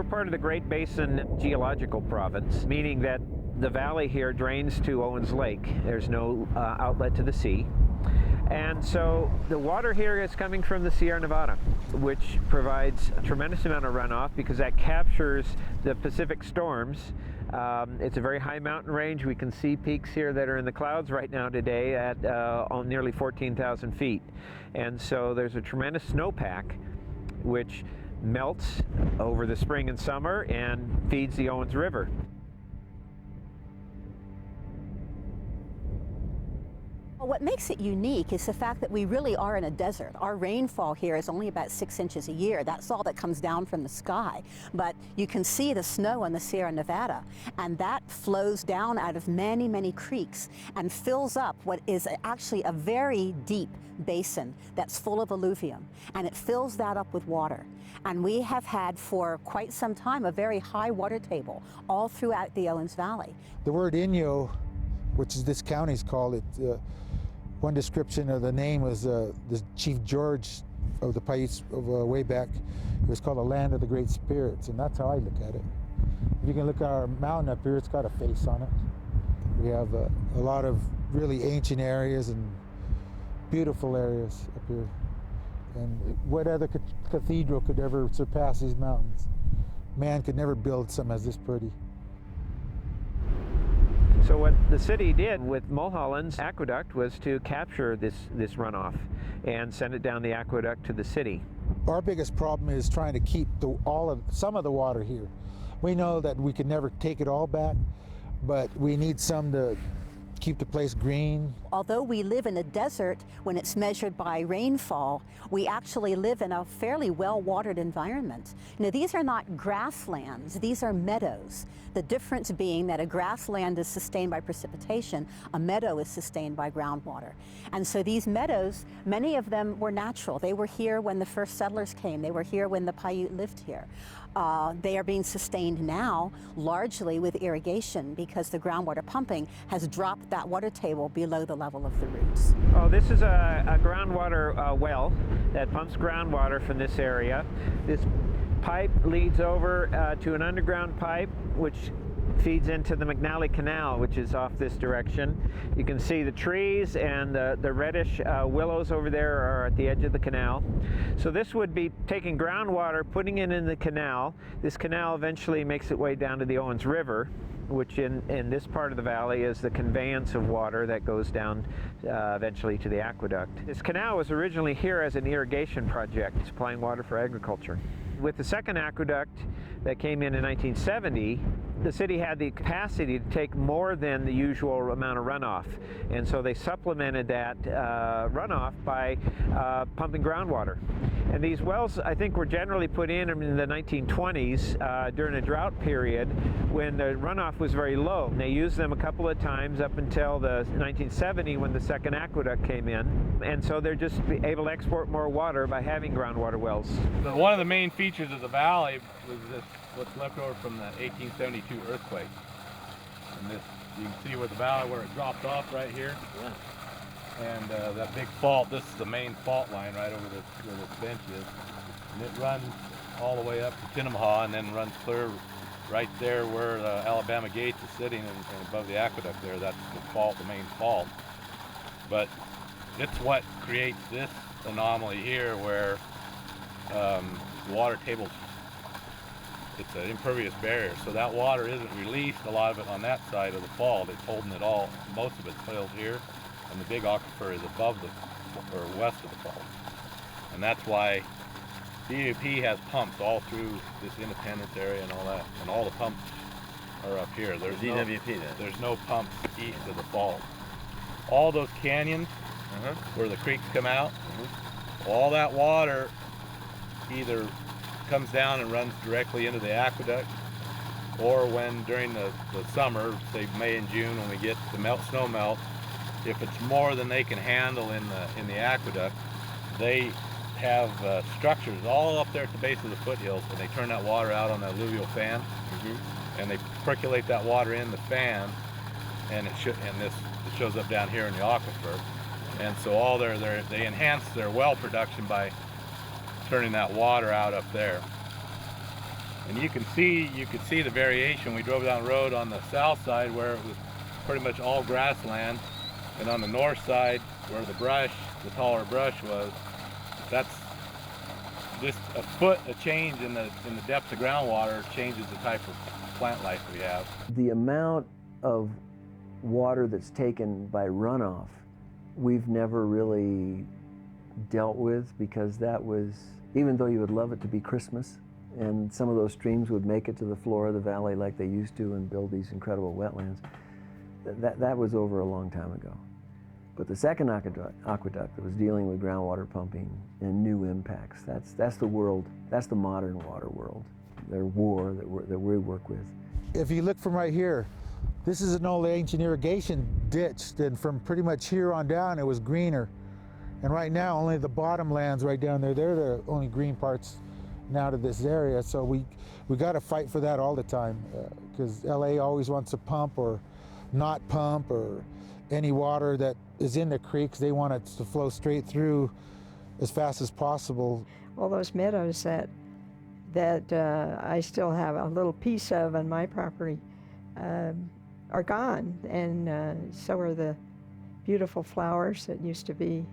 part of the Great Basin Geological Province, meaning that the valley here drains to Owens Lake. There's no outlet to the sea. And so the water here is coming from the Sierra Nevada, which provides a tremendous amount of runoff because that captures the Pacific storms. It's a very high mountain range. We can see peaks here that are in the clouds right now today at on nearly 14,000 feet. And so there's a tremendous snowpack which melts over the spring and summer and feeds the Owens River. What makes it unique is the fact that we really are in a desert. Our rainfall here is only about 6 inches a year. That's all that comes down from the sky. But you can see the snow in the Sierra Nevada, and that flows down out of many, many creeks and fills up what is actually a very deep basin that's full of alluvium, and it fills that up with water. And we have had for quite some time a very high water table all throughout the Owens Valley. The word Inyo, which is this county's called it, one description of the name was the Chief George of the Paiutes of way back. It was called the land of the great spirits, and that's how I look at it. If you can look at our mountain up here, it's got a face on it. We have a lot of really ancient areas and beautiful areas up here. And what other cathedral could ever surpass these mountains? Man could never build something as this pretty. So what the city did with Mulholland's aqueduct was to capture this runoff and send it down the aqueduct to the city. Our biggest problem is trying to keep some of the water here. We know that we can never take it all back, but we need some to keep the place green. Although we live in a desert, when it's measured by rainfall, we actually live in a fairly well-watered environment. You know, these are not grasslands, these are meadows. The difference being that a grassland is sustained by precipitation, a meadow is sustained by groundwater. And so these meadows, many of them were natural. They were here when the first settlers came. They were here when the Paiute lived here. They are being sustained now largely with irrigation because the groundwater pumping has dropped that water table below the level of the roots. Oh, this is a groundwater well that pumps groundwater from this area. This pipe leads over to an underground pipe which feeds into the McNally Canal, which is off this direction. You can see the trees and the reddish willows over there are at the edge of the canal. So this would be taking groundwater, putting it in the canal. This canal eventually makes its way down to the Owens River, which in this part of the valley is the conveyance of water that goes down eventually to the aqueduct. This canal was originally here as an irrigation project, supplying water for agriculture. With the second aqueduct that came in 1970, the city had the capacity to take more than the usual amount of runoff, and so they supplemented that runoff by pumping groundwater. And these wells, I think, were generally put in the 1920s during a drought period when the runoff was very low. And they used them a couple of times up until the 1970 when the second aqueduct came in. And so they're just able to export more water by having groundwater wells. So one of the main features of the valley was this, what's left over from the 1872 earthquake. And this, you can see where the valley, where it dropped off right here. Yeah. And that big fault, this is the main fault line right over where this bench is. And it runs all the way up to Tinnamaha and then runs clear right there where the Alabama Gates is sitting and above the aqueduct there. That's the fault, the main fault. But it's what creates this anomaly here where water tables, it's an impervious barrier. So that water isn't released, a lot of it on that side of the fault. It's holding it all, most of it's held here. And the big aquifer is above or west of the fault. And that's why DEP has pumps all through this Independence area and all that. And all the pumps are up here. There's no pumps east of the fault. All those canyons where the creeks come out, all that water either comes down and runs directly into the aqueduct, or when during the summer, say May and June, when we get the snow melt, if it's more than they can handle in the aqueduct, they have structures all up there at the base of the foothills, and they turn that water out on the alluvial fan, and they percolate that water in the fan, and it shows up down here in the aquifer. And so they enhance their well production by turning that water out up there. And you could see the variation. We drove down the road on the south side where it was pretty much all grassland, and on the north side where the taller brush was, that's just a foot of change in the depth of groundwater changes the type of plant life we have. The amount of water that's taken by runoff, we've never really dealt with, because that was, even though you would love it to be Christmas, and some of those streams would make it to the floor of the valley like they used to and build these incredible wetlands, that was over a long time ago. But the second aqueduct that was dealing with groundwater pumping and new impacts, that's the world, that's the modern water world, their war that we work with. If you look from right here, this is an old ancient irrigation ditch, and from pretty much here on down it was greener. And right now only the bottom lands right down there, they're the only green parts now to this area. So we got to fight for that all the time, because LA always wants to pump or not pump, or any water that is in the creeks, they want it to flow straight through as fast as possible. All those meadows that I still have a little piece of on my property are gone, and so are the beautiful flowers that used to be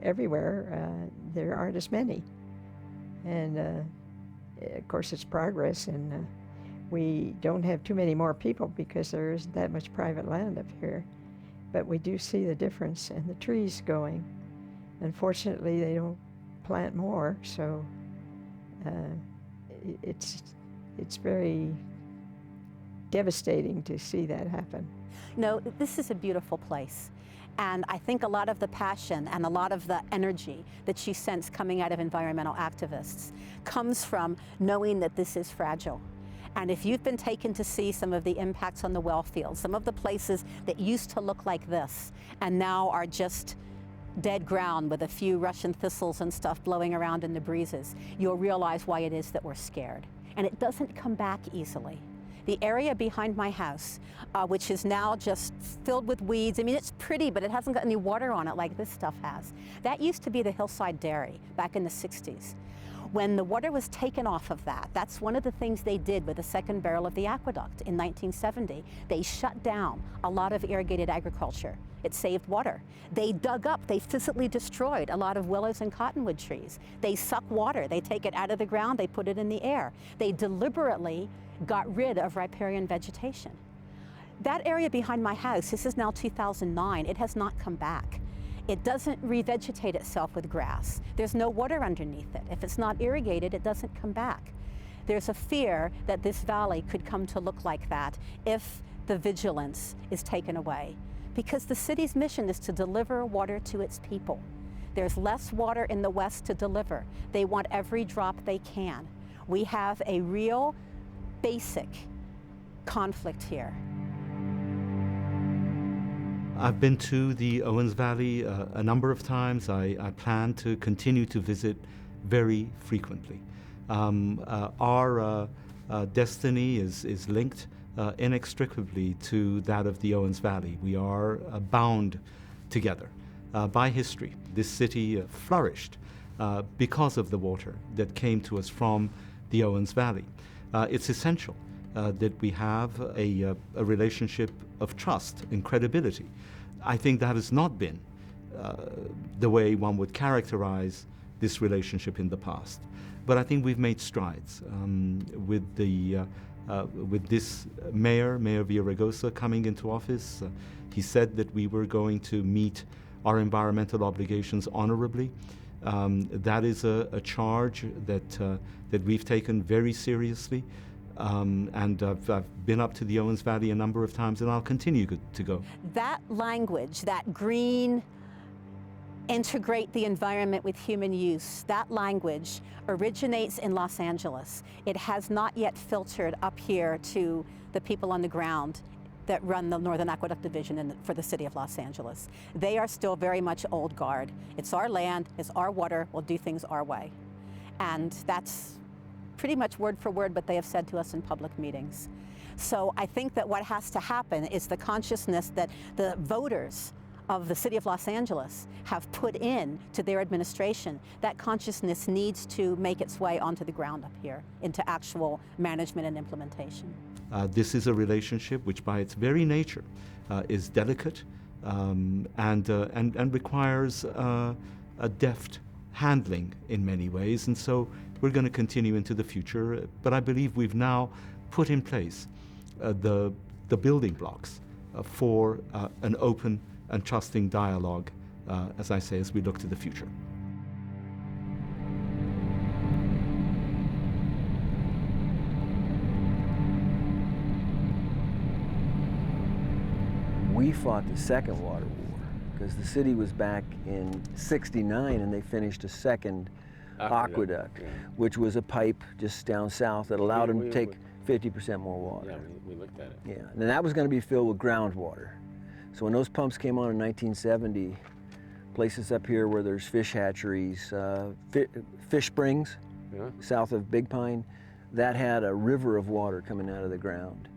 everywhere. There aren't as many, and of course it's progress, and we don't have too many more people because there isn't that much private land up here, but we do see the difference in the trees going. Unfortunately, they don't plant more, so it's very devastating to see that happen. No, this is a beautiful place. And I think a lot of the passion and a lot of the energy that you sense coming out of environmental activists comes from knowing that this is fragile. And if you've been taken to see some of the impacts on the well fields, some of the places that used to look like this and now are just dead ground with a few Russian thistles and stuff blowing around in the breezes, you'll realize why it is that we're scared. And it doesn't come back easily. The area behind my house, which is now just filled with weeds, I mean, it's pretty, but it hasn't got any water on it like this stuff has. That used to be the Hillside Dairy back in the 60s. When the water was taken off of that, that's one of the things they did with the second barrel of the aqueduct in 1970. They shut down a lot of irrigated agriculture. It saved water. They dug up, they physically destroyed a lot of willows and cottonwood trees. They suck water, they take it out of the ground, they put it in the air. They deliberately got rid of riparian vegetation. That area behind my house, this is now 2009, it has not come back. It doesn't revegetate itself with grass. There's no water underneath it. If it's not irrigated, it doesn't come back. There's a fear that this valley could come to look like that if the vigilance is taken away, because the city's mission is to deliver water to its people. There's less water in the West to deliver. They want every drop they can. We have a real basic conflict here. I've been to the Owens Valley a number of times. I plan to continue to visit very frequently. Our destiny is linked inextricably to that of the Owens Valley. We are bound together by history. This city flourished because of the water that came to us from the Owens Valley. It's essential that we have a relationship of trust and credibility. I think that has not been the way one would characterize this relationship in the past. But I think we've made strides with this Mayor Villaraigosa coming into office. He said that we were going to meet our environmental obligations honorably. That is a charge that we've taken very seriously. And I've been up to the Owens Valley a number of times, and I'll continue to go. That language, that green, integrate the environment with human use, that language originates in Los Angeles. It has not yet filtered up here to the people on the ground that run the Northern Aqueduct Division for the city of Los Angeles. They are still very much old guard. It's our land, it's our water, we'll do things our way. And that's pretty much word for word what they have said to us in public meetings. So I think that what has to happen is the consciousness that the voters of the city of Los Angeles have put in to their administration, that consciousness needs to make its way onto the ground up here into actual management and implementation. This is a relationship which by its very nature is delicate and requires a deft handling in many ways, and so we're going to continue into the future, but I believe we've now put in place the building blocks for an open and trusting dialogue, as I say, as we look to the future. We fought the second water war because the city was back in '69 and they finished a second aqueduct, yeah. which was a pipe just down south that allowed them to take 50% more water. Yeah, we looked at it. Yeah, and that was going to be filled with groundwater. So when those pumps came on in 1970, places up here where there's fish hatcheries, fish springs, Yeah. south of Big Pine, that had a river of water coming out of the ground.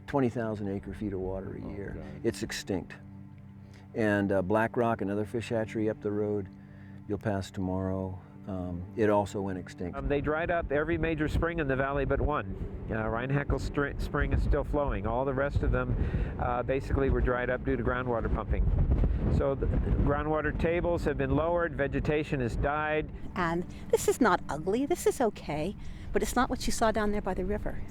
20,000 acre-feet of water a year. God. It's extinct. And Black Rock, another fish hatchery up the road, you'll pass tomorrow, it also went extinct. They dried up every major spring in the valley but one. Rheinheckle Spring is still flowing. All the rest of them basically were dried up due to groundwater pumping. So the groundwater tables have been lowered, vegetation has died. And this is not ugly, this is okay, but it's not what you saw down there by the river.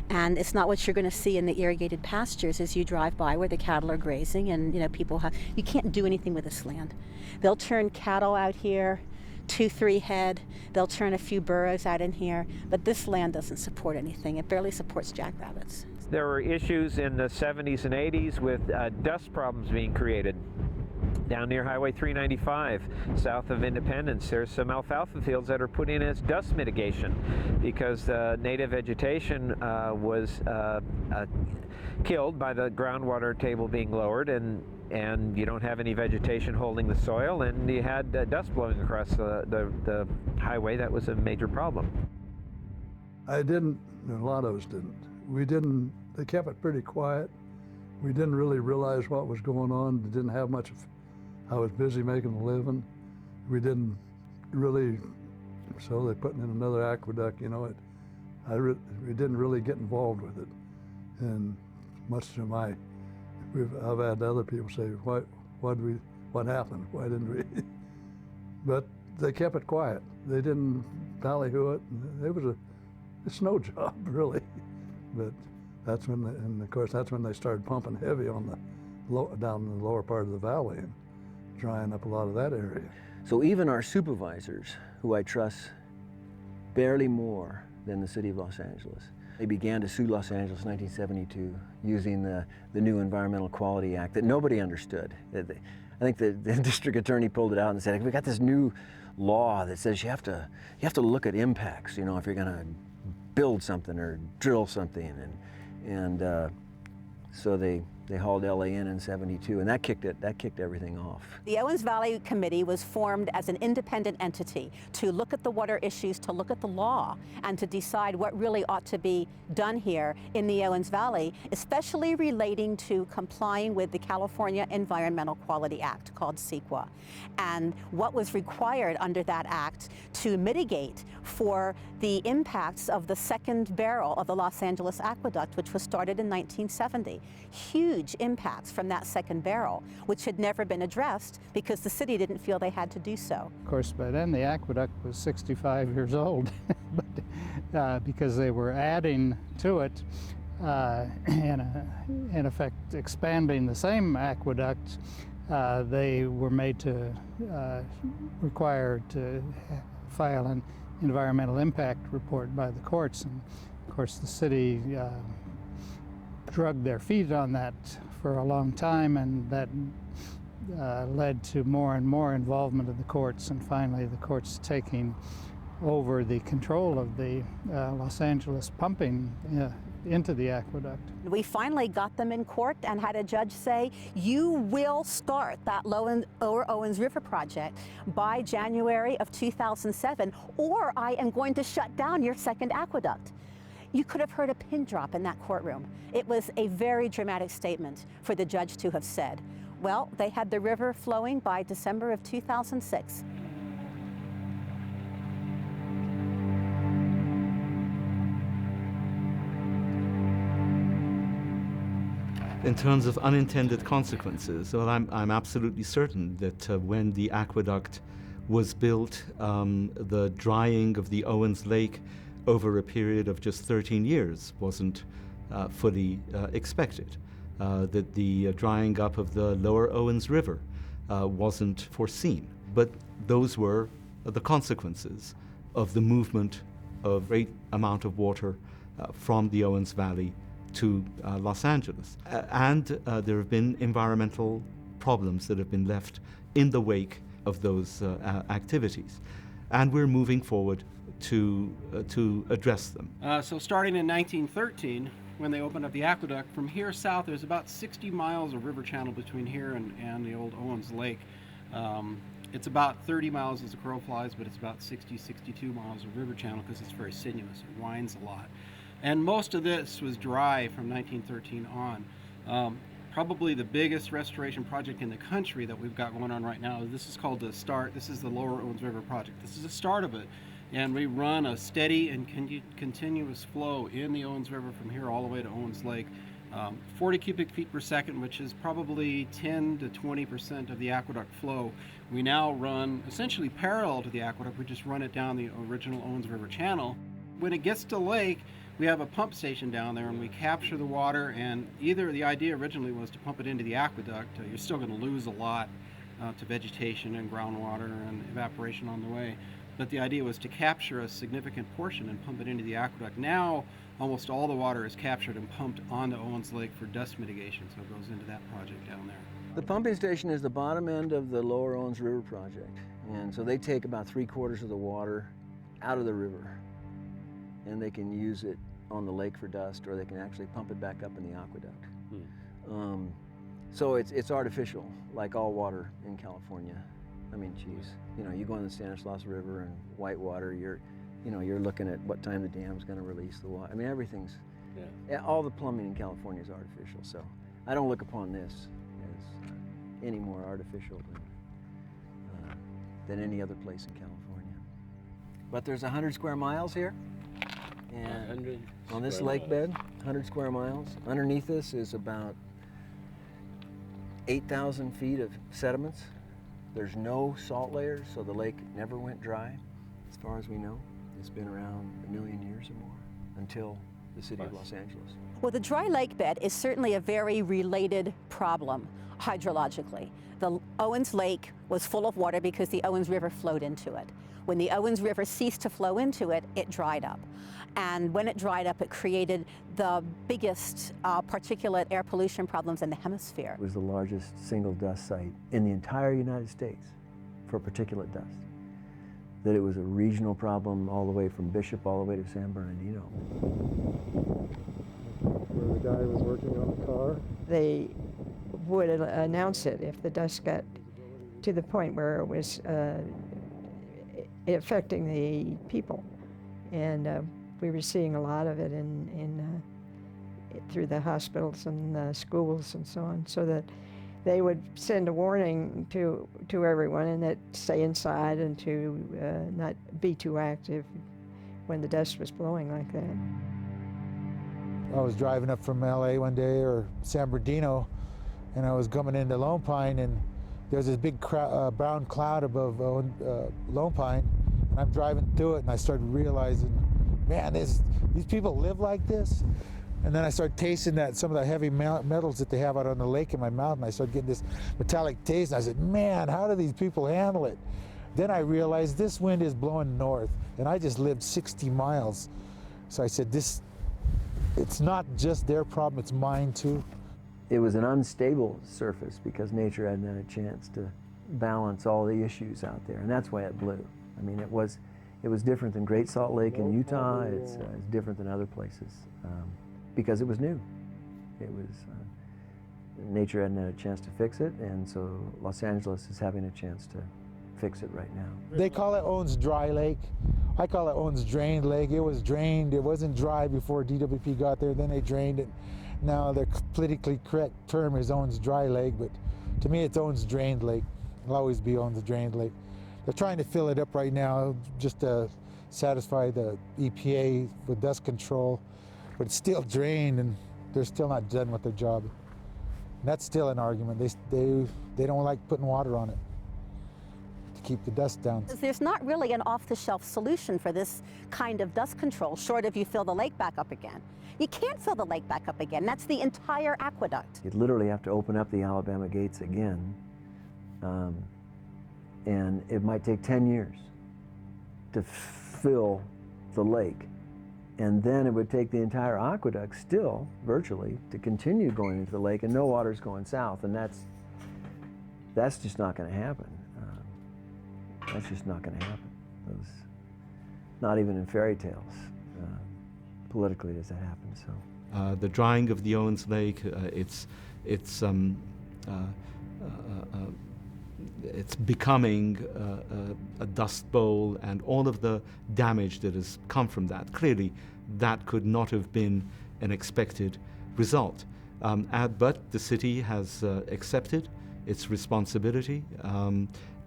And it's not what you're going to see in the irrigated pastures as you drive by where the cattle are grazing and people have, you can't do anything with this land. They'll turn cattle out here, 2-3 head, they'll turn a few burros out in here, but this land doesn't support anything. It barely supports jackrabbits. There were issues in the 70s and 80s with dust problems being created. Down near Highway 395, south of Independence, there's some alfalfa fields that are put in as dust mitigation because the native vegetation was killed by the groundwater table being lowered, and you don't have any vegetation holding the soil, and you had dust blowing across the highway. That was a major problem. I didn't, and a lot of us didn't. They kept it pretty quiet. We didn't really realize what was going on. They didn't have much of, I was busy making a living. We didn't really, so they put in another aqueduct, we didn't really get involved with it. And much to I've had other people say, what happened? Why didn't we? But they kept it quiet. They didn't ballyhoo it. It was it's no job, really. But that's when, and of course, that's when they started pumping heavy on down in the lower part of the valley and drying up a lot of that area. So even our supervisors, who I trust barely more than the city of Los Angeles, they began to sue Los Angeles in 1972 using the new Environmental Quality Act that nobody understood. I think the district attorney pulled it out and said, we got this new law that says you have to look at impacts, if you're going to build something or drill something, and so they hauled LA in '72, and that kicked everything off. The Owens Valley Committee was formed as an independent entity to look at the water issues, to look at the law, and to decide what really ought to be done here in the Owens Valley, especially relating to complying with the California Environmental Quality Act, called CEQA, and what was required under that act to mitigate for the impacts of the second barrel of the Los Angeles Aqueduct, which was started in 1970. Huge impacts from that second barrel, which had never been addressed because the city didn't feel they had to do so. Of course, by then the aqueduct was 65 years old, but because they were adding to it, in effect expanding the same aqueduct, they were made to required to file an environmental impact report by the courts, and of course the city dragged their feet on that for a long time, and that led to more and more involvement of the courts, and finally the courts taking over the control of the Los Angeles pumping into the aqueduct. We finally got them in court and had a judge say, you will start that Lower Owens River project by January of 2007, or I am going to shut down your second aqueduct. You could have heard a pin drop in that courtroom. It was a very dramatic statement for the judge to have said. Well, they had the river flowing by December of 2006. In terms of unintended consequences, well, I'm absolutely certain that when the aqueduct was built, the drying of the Owens Lake over a period of just 13 years wasn't fully expected. That the drying up of the lower Owens River wasn't foreseen. But those were the consequences of the movement of great amount of water from the Owens Valley to Los Angeles. And there have been environmental problems that have been left in the wake of those activities. And we're moving forward to address them. So starting in 1913, when they opened up the aqueduct, from here south there's about 60 miles of river channel between here and the old Owens Lake. It's about 30 miles as the crow flies, but it's about 62 miles of river channel because it's very sinuous. It winds a lot. And most of this was dry from 1913 on. Probably the biggest restoration project in the country that we've got going on right now, this is called the START. This is the Lower Owens River Project. This is the start of it. And we run a steady and continuous flow in the Owens River from here all the way to Owens Lake. 40 cubic feet per second, which is probably 10 to 20% of the aqueduct flow. We now run essentially parallel to the aqueduct. We just run it down the original Owens River channel. When it gets to lake, we have a pump station down there and we capture the water, and either the idea originally was to pump it into the aqueduct. You're still going to lose a lot to vegetation and groundwater and evaporation on the way. But the idea was to capture a significant portion and pump it into the aqueduct. Now, almost all the water is captured and pumped onto Owens Lake for dust mitigation, so it goes into that project down there. The pumping station is the bottom end of the Lower Owens River project. And so they take about 3/4 of the water out of the river, and they can use it on the lake for dust, or they can actually pump it back up in the aqueduct. So it's artificial, like all water in California. I mean, geez, you know, you go in the Stanislaus River and Whitewater, you're looking at what time the dam's going to release the water. I mean, everything's, all the plumbing in California is artificial. So I don't look upon this as any more artificial than any other place in California. But there's 100 square miles here. And on this lake bed, 100 square miles. Underneath this is about 8,000 feet of sediments. There's no salt layers, so the lake never went dry, as far as we know. It's been around 1 million years or more, until the city of Los Angeles. Well, the dry lake bed is certainly a very related problem hydrologically. The Owens Lake was full of water because the Owens River flowed into it. When the Owens River ceased to flow into it, it dried up. And when it dried up, it created the biggest particulate air pollution problems in the hemisphere. It was the largest single dust site in the entire United States for particulate dust. That it was a regional problem all the way from Bishop all the way to San Bernardino. Where the guy was working on the car? They would announce it if the dust got to the point where it was affecting the people. And we were seeing a lot of it through the hospitals and schools and so on, so that they would send a warning to everyone, and that stay inside and to not be too active when the dust was blowing like that. I was driving up from LA one day, or San Bernardino, and I was coming into Lone Pine, and there's this big brown cloud above Lone Pine, and I'm driving through it, and I started realizing, man, these people live like this? And then I started tasting some of the heavy metals that they have out on the lake in my mouth, and I started getting this metallic taste, and I said, man, how do these people handle it? Then I realized this wind is blowing north, and I just lived 60 miles. So I said, it's not just their problem, it's mine too. It was an unstable surface because nature hadn't had a chance to balance all the issues out there, and that's why it blew. I mean, it was different than Great Salt Lake in Utah. It's different than other places because it was new. It was nature hadn't had a chance to fix it, and so Los Angeles is having a chance to fix it right now. They call it Owens Dry Lake. I call it Owens Drained Lake. It was drained. It wasn't dry before DWP got there. Then they drained it. Now the politically correct term is Owens Dry Lake, but To me, it's Owens drained lake. It'll always be Owens drained lake. They're trying to fill it up right now just to satisfy the EPA with dust control, but it's still drained and they're still not done with their job. And that's still an argument. They don't like putting water on it to keep the dust down. There's not really an off-the-shelf solution for this kind of dust control, short of you fill the lake back up again. You can't fill the lake back up again. That's the entire aqueduct. You'd literally have to open up the Alabama gates again, and it might take 10 years to fill the lake. And then it would take the entire aqueduct still, virtually, to continue going into the lake, and no water's going south, and that's just not going to happen. That's just not going to happen. Not even in fairy tales. Politically does that happen, so. The drying of the Owens Lake, it's becoming a dust bowl, and all of the damage that has come from that. Clearly, that could not have been an expected result. But the city has accepted its responsibility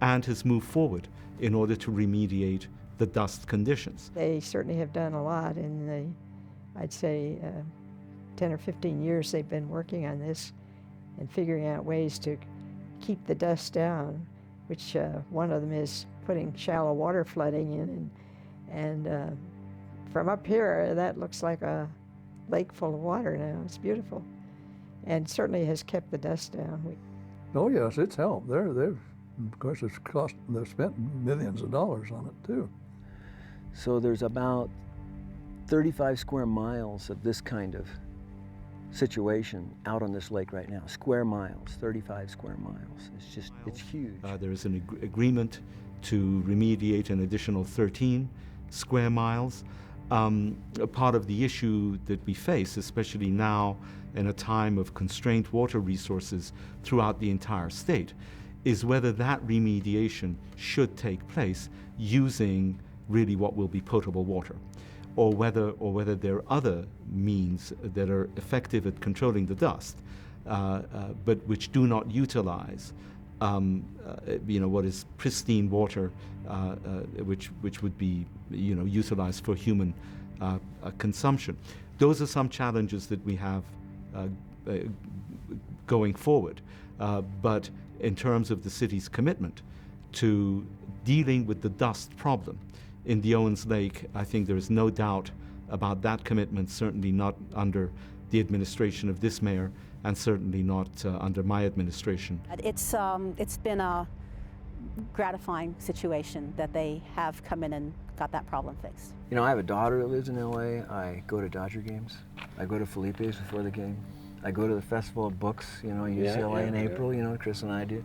and has moved forward in order to remediate the dust conditions. They certainly have done a lot in the, I'd say, 10 or 15 years they've been working on this and figuring out ways to keep the dust down, which one of them is putting shallow water flooding in, and from up here that looks like a lake full of water now. It's beautiful, and certainly has kept the dust down. Oh yes, it's helped. They've of course they've spent millions of dollars on it too. So there's about 35 square miles of this kind of situation out on this lake right now. Square miles, 35 square miles. It's just, it's huge. There is an agreement to remediate an additional 13 square miles. A part of the issue that we face, especially now in a time of constrained water resources throughout the entire state, is whether that remediation should take place using really what will be potable water, or whether there are other means that are effective at controlling the dust, but which do not utilize what is pristine water, which would be utilized for human consumption. Those are some challenges that we have going forward. But in terms of the city's commitment to dealing with the dust problem in the Owens Lake, I think there is no doubt about that commitment, certainly not under the administration of this mayor, and certainly not under my administration. It's been a gratifying situation that they have come in and got that problem fixed. You know, I have a daughter that lives in LA. I go to Dodger games. I go to Felipe's before the game. I go to the Festival of Books, UCLA in April, Chris and I do.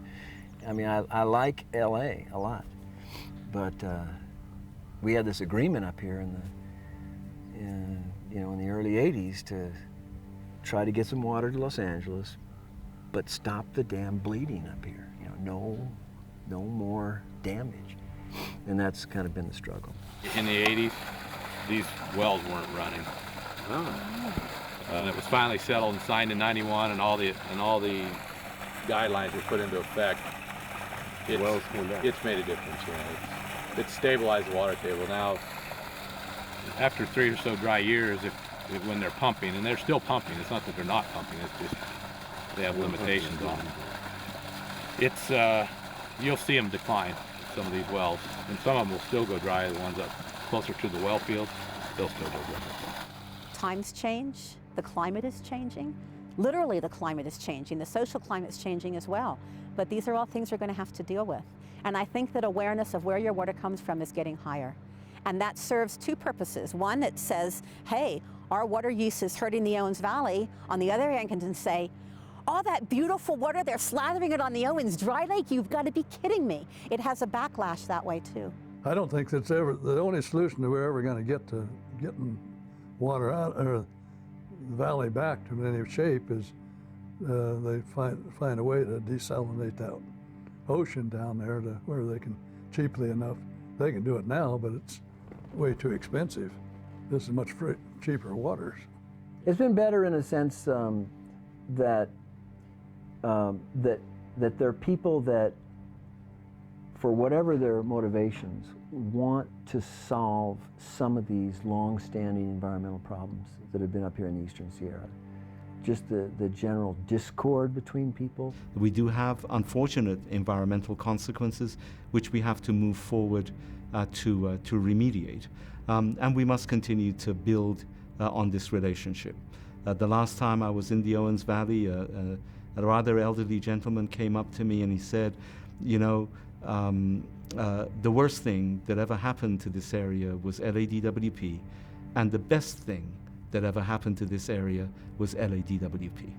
I mean, I like LA a lot, but we had this agreement up here in the early 80s to try to get some water to Los Angeles, but stop the damn bleeding up here. No more damage. And that's kind of been the struggle. In the 80s, these wells weren't running. And it was finally settled and signed in '91, and all the guidelines were put into effect. It's made a difference. It's stabilized the water table. Now, after 3 or so dry years, when they're pumping, and they're still pumping, it's not that they're not pumping, it's just they have limitations on them. It's you'll see them decline, some of these wells, and some of them will still go dry. The ones up closer to the well fields, they'll still go dry. Times change, the climate is changing. Literally, the climate is changing. The social climate's changing as well. But these are all things we're going to have to deal with. And I think that awareness of where your water comes from is getting higher. And that serves two purposes. One, it says, hey, our water use is hurting the Owens Valley. On the other hand, can say, all that beautiful water, they're slathering it on the Owens Dry Lake. You've got to be kidding me. It has a backlash that way, too. I don't think that's ever the only solution that we're ever going to get to getting water out or the valley back to any shape is they find a way to desalinate that ocean down there to where they can cheaply enough. They can do it now, but it's way too expensive. This is much cheaper waters. It's been better in a sense that that there are people that, for whatever their motivations, want to solve some of these long-standing environmental problems that have been up here in the Eastern Sierra. Just the general discord between people. We do have unfortunate environmental consequences which we have to move forward to remediate. And we must continue to build on this relationship. The last time I was in the Owens Valley, a rather elderly gentleman came up to me and he said, you know, the worst thing that ever happened to this area was LADWP, and the best thing that ever happened to this area was LADWP.